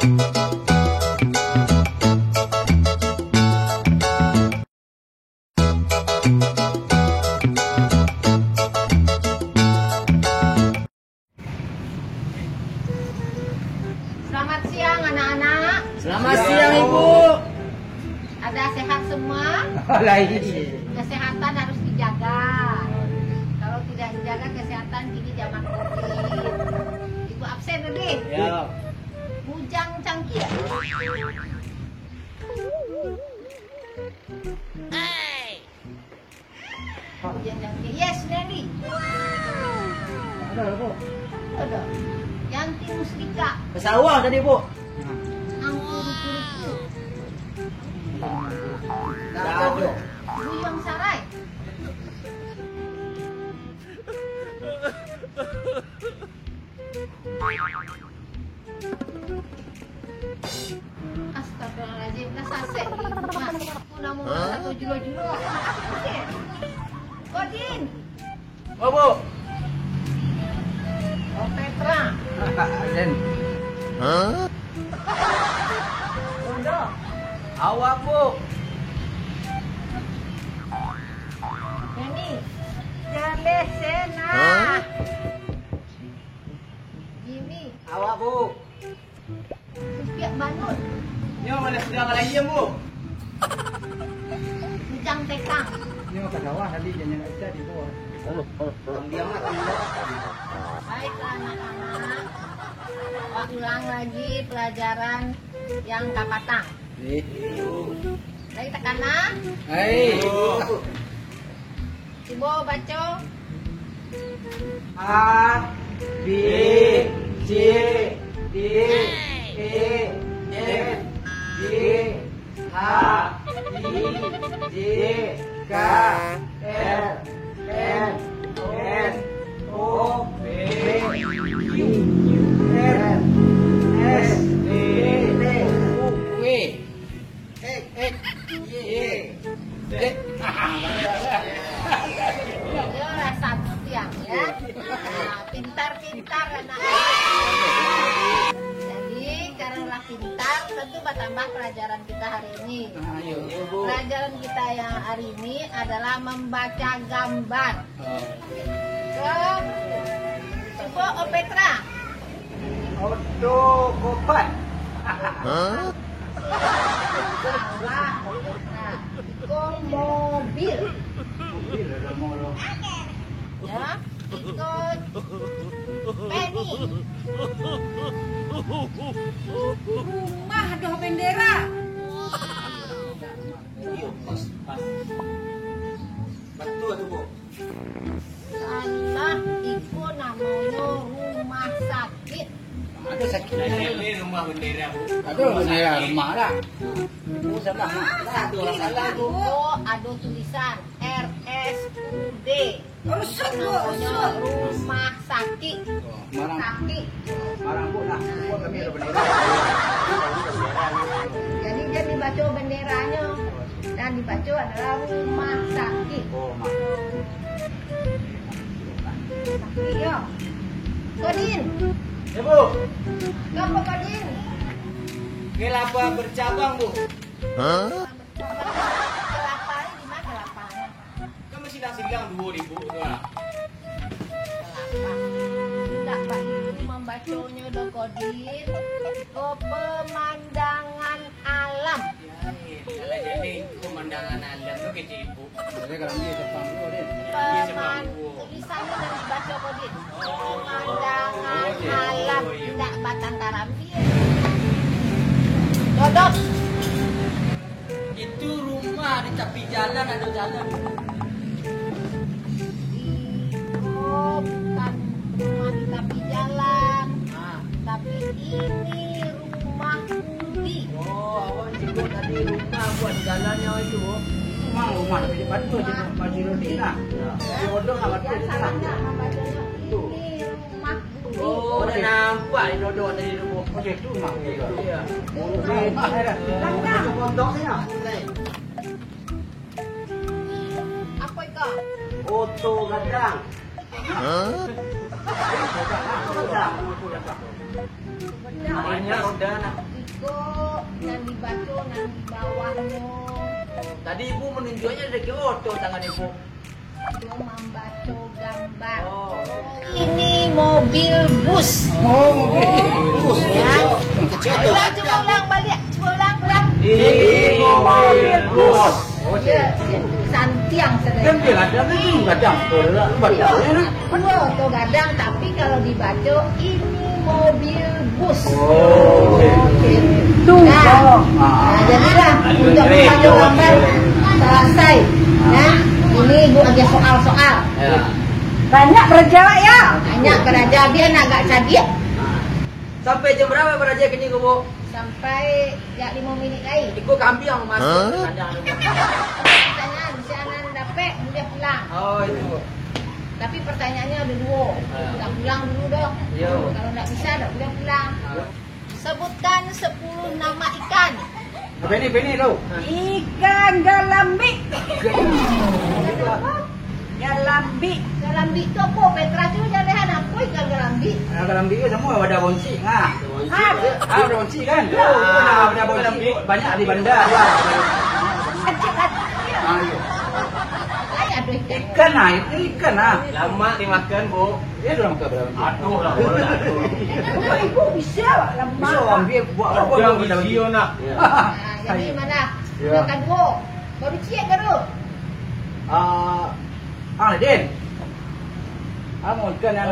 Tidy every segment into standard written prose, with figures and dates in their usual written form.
Selamat siang anak-anak. Selamat siang Ibu. Ada sehat semua? Kesehatan harus dijaga. Kalau tidak dijaga kesehatan gini zaman COVID. Ibu absen tadi. Ya. Bujang cangkir. Bujang cangkir. Yes, Nelly. Ada Bu. Ada. Yanti Mustika. Ke sawah tadi Bu. Angku Ruku. Dado. Buyong Sarai. Astagfirullahaladzim, dah sasek ni. Aku nak mau satu julo-julo. Kodin. Oh Bu. Oh Petra. Den. Bondo. Awak Bu. Yani. Jale Sena. Jimmy. Awak Bu. Supiak Banut. Ni mana sedang lagi Bu? Bujang Tekang. Ni mau ke sawah tadi jangan nak bisa di bawah. Dia mah Baiklah anak-anak. Ulang lagi pelajaran yang kapatang. Lagi tekanan. Hai. Coba baca. A B C D E F G H I J K L M N O P Q R S T U W X Y Z. Dia satu tiang ya. Nah, pintar-pintar anak. Jadi karena pintar tentu bertambah pelajaran kita hari ini. Ayo, Bu. Pelajaran kita yang hari ini adalah membaca gambar. Coba Petra. Odo kopat. Salah. Nah, Iko mobil. Ya, ikut Penny. Rumah ada bendera. Betul tu Bu. Salah, itu namanya rumah sakit. Ada sakit Ini rumah bendera Bu. Ada bendera rumah lah. Bu salah. Ada orang salah tu. Oh, ada tulisan RSUD. Namanya rumah sakit. Marang Sakit. marang Bu lah. Bu kami ada bendera. Jadi dia dibaca benderanya dan dibaca adalah rumah sakit. Oh, mak. Sakit ya. Kodin, Ya Bu. ngapa Kodin? Kelapa bercabang Bu. Kelapanya di mana kelapanya? Kan masih silang 2000 tu lah. Kelapa. Tidak Pak itu membacanya do Kodin. Ke pemandangan alam. Kalau jadi pemandangan alam tu kecil Bu. Jadi kalau dia sepang dulu deh. Tulisannya dan dibaca Kodin. Pemandangan alam. Tidak batang karambi. Dodok. Itu rumah di tepi jalan ada jalan. Bukan rumah di tepi jalan, tapi ini rumah Budi. Oh, awak sebut tadi rumah buat jalannya itu Bu. Memang rumah tapi di Batu di Masjid Rodina. Di Odong awak tu Yang salah. salahnya membacanya ini rumah Budi. Oh, dah nampak di dodok tadi tu Bu. Oh, itu rumah. Iya. Rumah ada. Pondok sana. Apa itu? Oto gadang. Gadang. Banyak roda nak. Iko dan dibaca dan di bawahnya. Tadi ibu menunjuknya dari Kyoto tangan ibu. Dia membaca gambar. Oh. Ini mobil bus. Oh, mobil bus. Ya. Coba ulang balik. Coba ulang. Ini mobil bus. Oh, Ya, santiang kan sedang. dia gadang itu gadang. Baca enak. Dua atau gadang, tapi kalau dibaca ini mobil bus. Oh, oke. Nah, jadilah untuk membaca gambar selesai. Nah, ini ibu aja soal-soal. Ya. Banyak berjawab ya. Banyak beraja biar agak cagiat. Sampai jam berapa beraja kini Bu? Sampai ya 5 menit lagi. Ikut kambing yang masuk kandang. Pertanyaan bisa anak dapat boleh pulang. Oh, itu. Tapi pertanyaannya ada dua. Tak pulang dulu dong. Iya. Kalau tak bisa tak boleh pulang. Sebutkan 10 nama ikan. Beni tu. Ikan galambi. Galambi. Galambi tu apa? Petra tu jangan apa ikan galambi. Galambi itu semua ada bonci. Ada bonci kan? Ada bonci. Banyak di bandar. Iya. Saya ada ikan. Ikan lah, itu ikan lah. Lama dimakan, Bu. Dia sudah makan berapa? Aduh lah, aduh. Ibu bisa lama. Bisa ambil buat apa? Yang video nak. Jadi mana? Ya. Makan dua. Baru cik baru. Din. Mau ikan yang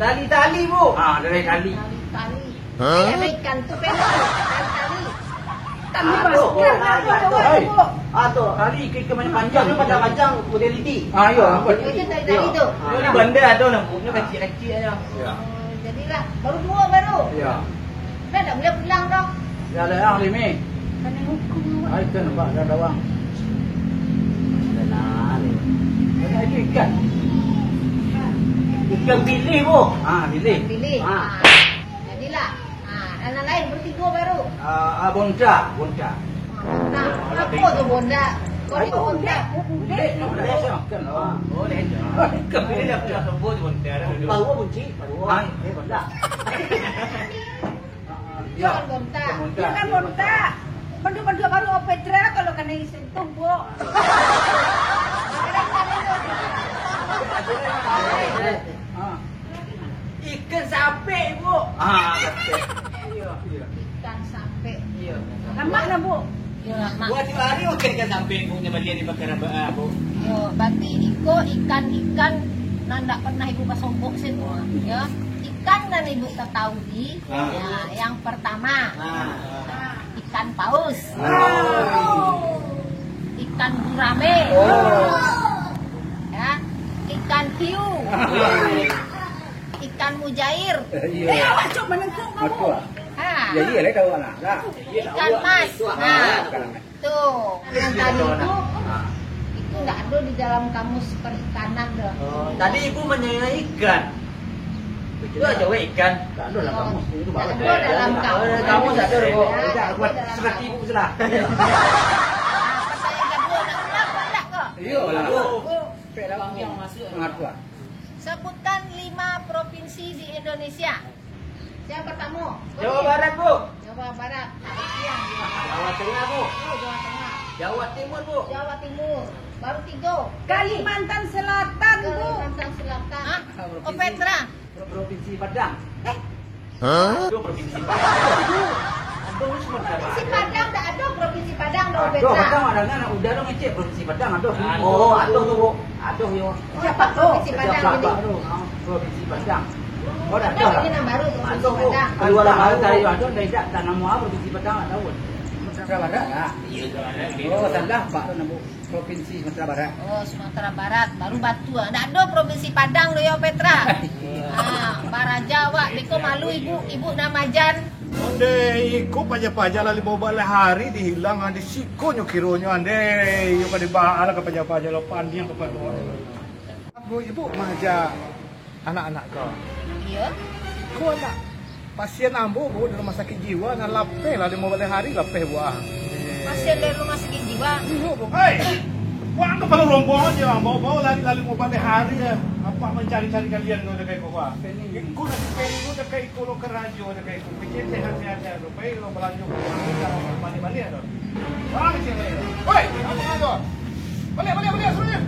tali-tali Bu. Dari tali. Tali. Ada ikan tu penuh. Tali. Kami pasukan ada ibu. Tu tali ikan banyak panjang, panjang modaliti. Iya, apa? Itu tali tu. Ini bandar tu nak, punya kecil-kecil aja. Ya. Jadilah baru dua baru. Ya. Dah tak boleh pulang dong. Ya ada yang limi. Kena hukum. Ikan nampak dah dawang. Ada ikan. Ikan pilih, Bu. Pilih. Pilih. Jadilah. Anak lain bertiga baru. Bonda. Nah, apa tu bonda? Kau ni bonda. Ikan. Oh, dah. Ikan pilih dah sebut bandar. Baru bunci. Bonda. Jangan bonda. Jangan bonta. Bandu-bandu baru Petra kalau kena sentuh bu. Ikan sapi Bu. Ikan sampai. Iya. Lemak lah bu. Yo mak. Buat tiap hari makan ikan sampai punya balian di bakar Bu. Yo berarti iko ikan nanda pernah ibu pasobok situ. Ya. Ikan dan ibu ketahui. Ya, yang pertama ikan paus. Ikan gurame. Ya. Ikan hiu. Ikan mujair. Awak cok menengkuk kamu. Jadi lah tahu anak. Ikan mas. Nah, tuh. Yang tadi itu nggak ada di dalam kamus perikanan dah. Tadi ibu menyanyi ikan. Itu aja ikan. Tak ada lah kamu. Itu baru. Tak ada dalam kamus. Kamu tak ada Bu. Ya, Tak buat dalam seperti ibu sudah. Pertanyaan kedua nak ulang tak kok? Iya lah. Bang yang masuk. Mengatur. Sebutkan 5 provinsi di Indonesia. Yang pertama. Jawa Barat Bu. Jawa Barat. Siang. Jawa Tengah, Bu. Jawa Tengah. Jawa Timur, Bu. Jawa Timur. Baru 3. Kalimantan Selatan bu. Kalimantan Selatan. Oh Petra. Provinsi Padang. Itu provinsi Provinsi Padang tak ada Provinsi Padang dah Aduh, Petra. Padang ada nak udah dong ngecek provinsi Padang aduh. Aduh. Oh, aduh tu Bu. Aduh yo. Siapa Provinsi Padang Siapa jadi? tu? Provinsi Padang. Oh, dah Ada tahu. ini nama baru Provinsi Aduh Bu. Padang. Kedua lah dari aduh dari tak nama provinsi Padang tak tahu. Sumatera Barat lah. Iya, Jawa Oh, salah Pak tu nama provinsi Sumatera Barat. Oh, Sumatera Barat, baru Batu. Tak ada Provinsi Padang loh ya Petra. Para Jawa, Beko malu ibu nama Jan. Ande iko paja-paja lah 15 hari dihilang ande sikonyo kironyo ande yo kada baala ka paja-paja lo pandiang ka pado. Abu ibu maja anak-anak kau. Iya. Kau anak pasien ambo bu di rumah sakit jiwa na lapeh lah 15 hari lapeh buah. Pasien dari rumah sakit jiwa. Iyo bu. Hei. Wah, ang kapal rombongan niya. Bawa-bawa lali-lali mo balik hari ya. Apa mencari-cari kalian no dekai ko ba? Ko na ko dekai ko lo ke radyo dekai ko. Pikir hati-hati lo. Pai lo belanja ko. Balik-balik lo. Wah, kecil. Woi, apa tu? Balik semuanya.